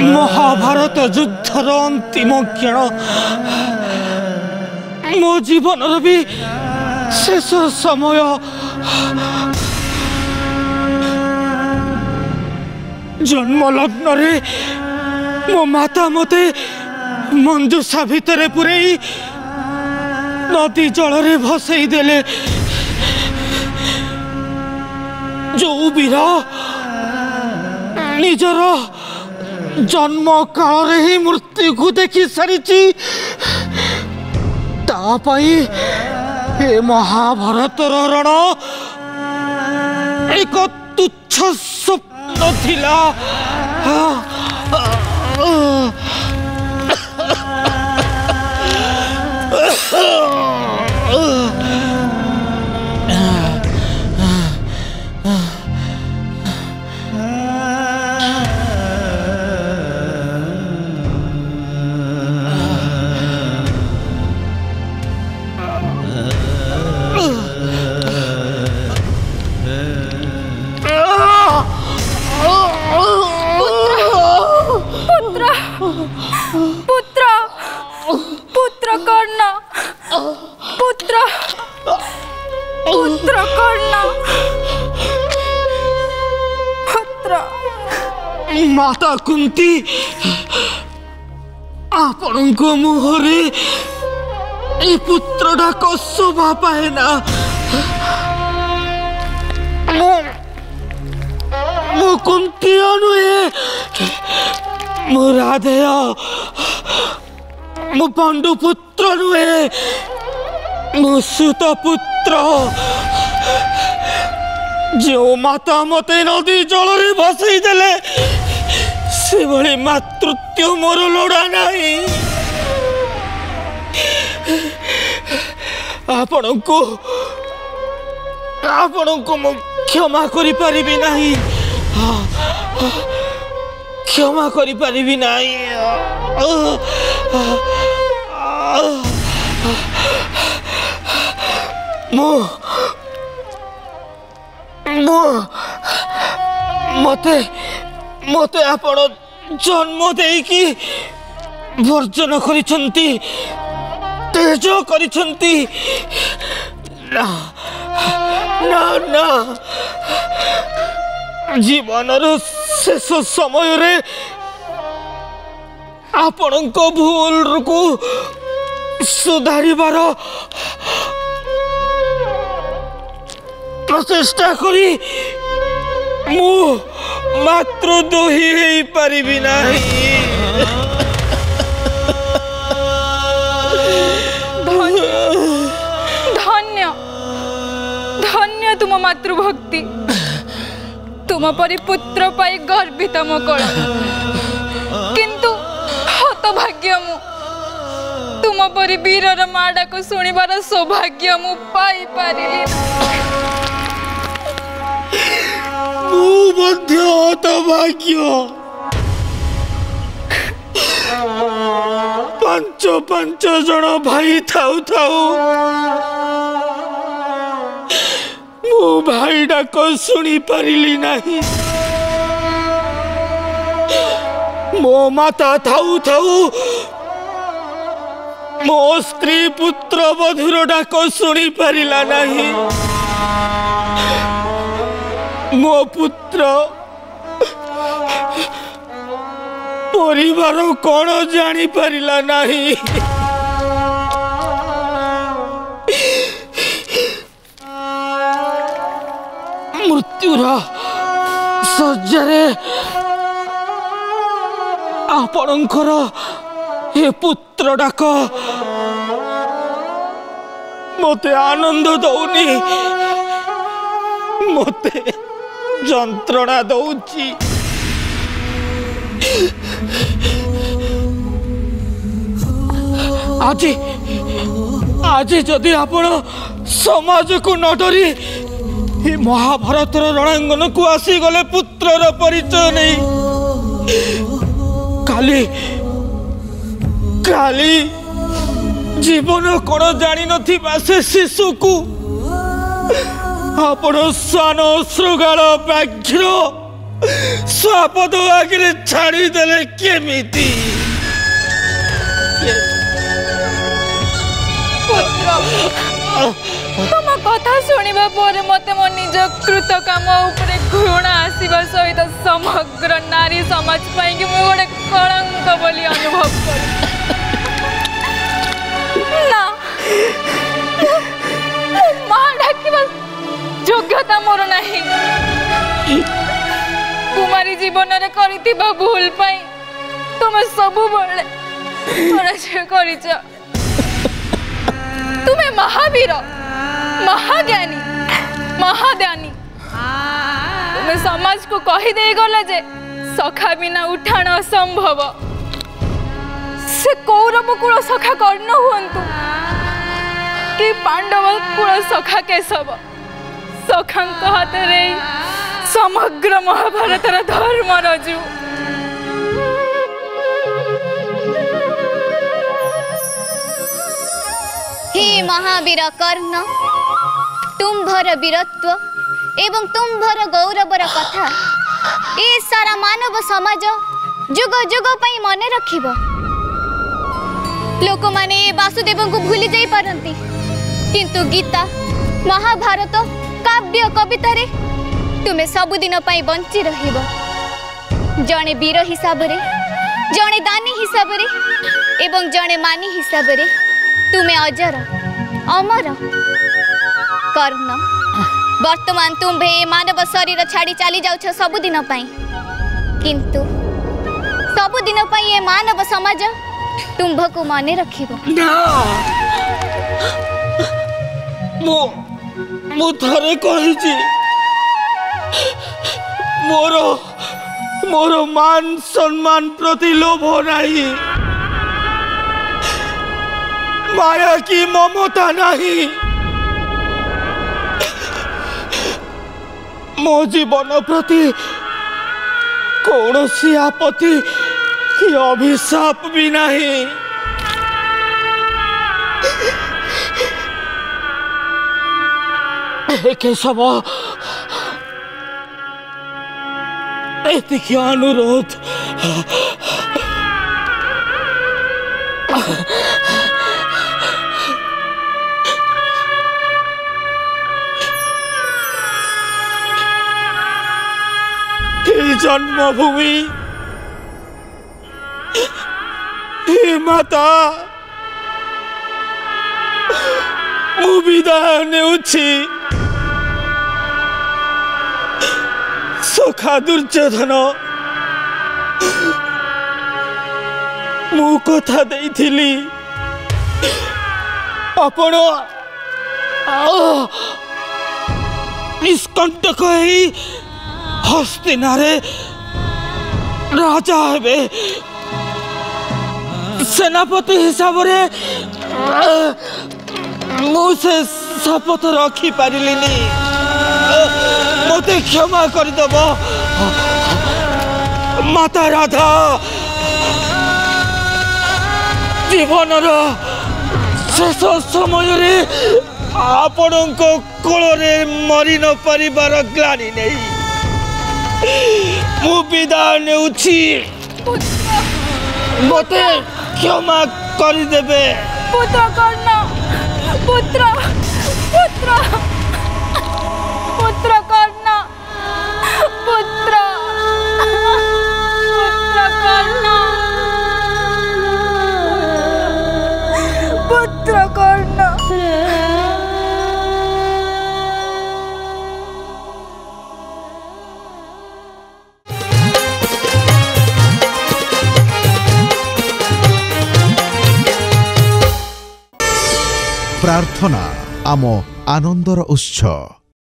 महाभारत युद्धर अंतिम क्षण मो जीवन भी शेष समय जन्म लग्न रे मो माता मते मंजूषा भितर पुरे नदी जल रे भसई देले। जो वीर निजर जन्म काल रे ही मृत्यु को देखी सारी ए महाभारत रण एक तुच्छ स्वप्न थिला। माता कुंती आपण को मुहरे ए पुत्र डाक शोभा पाए ना। मो कुंती नुहे मो राधेय मो पांडु पुत्र नुहे मो सुत पुत्र जो माता मते नदी जल रे भसई देले से भली मातृत्व मोर लोड़ा नहीं। आपण को मो क्षमा करि परिबि नहीं, क्षमा करि परिबि नहीं। मते मते आपण जन्म देकी वर्जन करिसंती तेज करिसंती ना ना ना जीवन शेष समय रे आपण को भूल को सुधारिबार प्रचेष्टा करी मु मात्र दोही ही परिबि नहीं। धन्य धन्य तुम मातृभक्ति, तुम परी पुत्र पाई गर्वित मो कळ। किंतु हतभाग्य मु तुम परी वीरर माडा को सुनिबार सौभाग्य मु पाई पारिली। हतभाग्य पांच जन भाई थाऊ थाऊ मो भाई डाक सुनी पारिली नहीं। मो माता थाऊ थाऊ मो स्त्री पुत्र बधुर डाक सुनी पारिला नहीं। मो पुत्र परिवार कौन जानी पारिला नहीं। मृत्युर सज्जारे आपणकर हे पुत्र डाक मते आनंद दौनी, मते जंत्रणा दौची। आज जदि आपण समाज को न डरी महाभारत रणांगन को आसी गले पुत्रर परिचय नहीं, काली काली जीवन कौन जानी नथिबा से शिशु को आपण सान श्रृगाल व्याघ्र स्वापद आगे छाड़ीदेले केमिति तुम कथा शुणा पर मत मो निज कृत काम उपरे घृणा आसवा सहित समग्र नारी समाज कि मु गोटे कलंक बोली अनुभव कर ना मां डाकिबा योग्यता मोर नहीं कुमारी जीवन रे करितिबा भूल पाई तुम सब बळे पराजय करिछ तुम्हें महावीर महाज्ञानी महादानी तुम्हें समाज को कही दे गला जे सखा बिना उठाण असंभव से कौरव कुल सखा कर्ण हुंतु कि पांडव कुल सखा केशव सखांक हाथ रे समग्र महाभारत धर्म रजू हे महावीर कर्ण तुम्भर वीरत्व एवं तुम्भर गौरवर कथा ए सारा मानव समाज जुग जुग पई मने रखिबो लोक माने वासुदेव को भूली जाई पारंती किंतु गीता महाभारत काव्य कविता रे तुमे सब दिन पई बंची रहिबो जणे वीर हिसाब रे जणे दानी हिसाब रे एवं जणे मानी हिसाब रे तुमे अजर अमर कर्ण वर्तमान तुम्भे मानव शरीर छाड़ी चली जाउछ सबुदिन पाई किंतु सबुदिन पाई ए मानव समाज तुम्भ को माने रखिबो ना मो थरे कहिछि मोर मान सम्मान प्रति लोभ नाही माया की ममता नहीं मो जीवन प्रति कौन सी आपत्ति कि अभिशाप भी नहीं केशव एतिक अनुरोध जन्मभूमि हे माता मु विदाय नेउछि सखा दुर्योधन मु कथा देइथिली आपण निष्कंटक हस्तिनारे राजा हेबे सेनापति हिसाब रे मुझे शपथ रखी पारिलिनी मते क्षमा कर दब माता राधा जीवन शेष समय रे आपण कोल मरी न पारिबार ग्लानि नहीं मु विदाय नेउछि मते क्षमा कर देबे पुत्र कर्ण पुत्र पुत्र पुत्र कर्ण पुत्र पुत्र कर्ण पुत्र कर्ण प्रार्थना आम आनंदर उत्सव।